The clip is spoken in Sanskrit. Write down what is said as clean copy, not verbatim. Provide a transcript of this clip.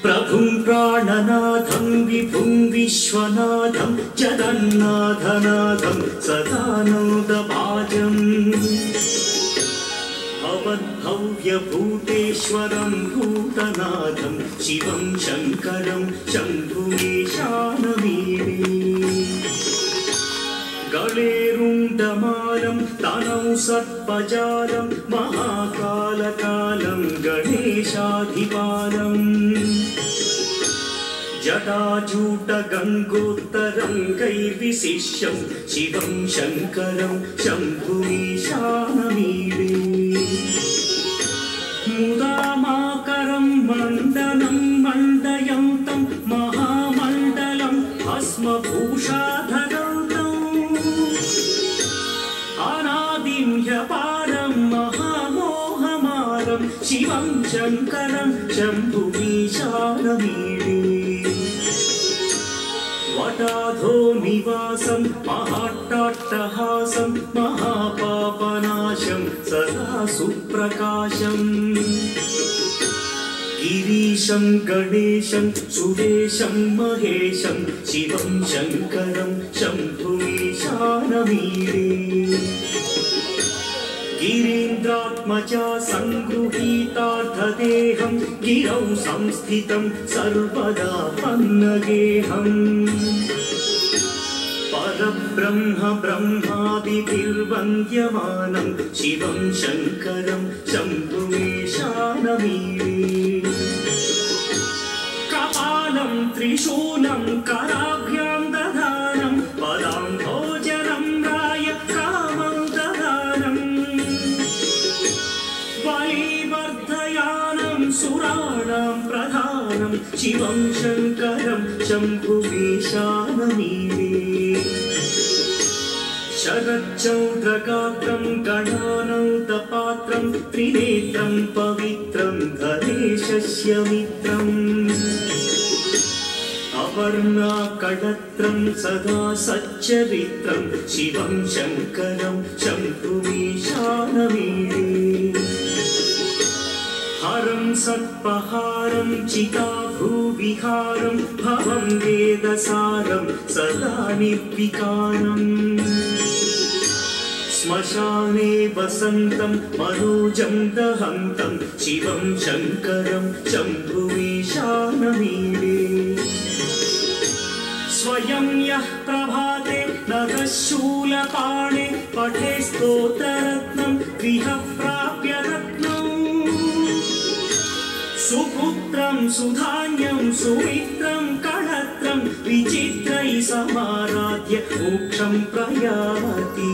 प्रभुं प्राणनाथं विभुं विश्वनाथं जगन्नाथनाथं सदानन्दभाजम् भवद्भव्यभूतेश्वरं भूतनाथं शिवं शङ्करं शम्भुमीशानमीडे गणेरुण्डमालं तनौ सर्पजालं महाकालकालं गणेशाधिपालम् जटाजूटगङ्गोत्तरङ्गैर्विशिष्यं शिवं शङ्करं शम्भुमीशानमीडे मुदामाकरं मण्डनं मण्डयन्तं महामण्डलं भस्मभूषाधरन्तम् अनादिं ह्यपारं महामोहमारं शिवं शङ्करं शम्भुमीशानमीडे वटाधो निवासं महाट्टाट्टहासं महापापनाशं सदा सुप्रकाशम् गिरीशं गणेशं सुरेशं महेशं शिवं शङ्करं शम्भुमीशानमीडे गिरीन्द्रात्मजा सङ्गृहीतार्थदेहं गिरौ संस्थितं सर्वदा पन्नगेहम् परब्रह्म ब्रह्मादिभिर्वन्द्यमानं शिवं शङ्करं शम्भुमीशानमीडे कपालं त्रिशूलं कराभ्यां दधानं पदाम्भोजनं राय कामं दधानम् बलिवर्धयानं सुराणां प्रधानं शिवं शङ्करं शम्भुमीशानमीडे शरच्चौद्रगात्रं गणानन्दपात्रं त्रिनेत्रं पवित्रं गणेशस्य मित्रम् अवर्णाकडत्रं सदा सच्चरित्रं शिवं शङ्करं शम्भुमीशानमीडे हरं सर्पहारं चिताभूविहारं भवं वेदसारं सदा निर्विकारम् श्मशाने वसन्तं मनोजं दहन्तं शिवं शङ्करं शम्भुमीशानमीडे स्वयं यः प्रभाते नभः शूलपाणे पठे स्तोत्ररत्नं गृहप्राप्य रत्नम् सुपुत्रं सुधान्यं सुमित्रं कळत्रं विचित्रैः समाराध्य मोक्षं प्रयाति।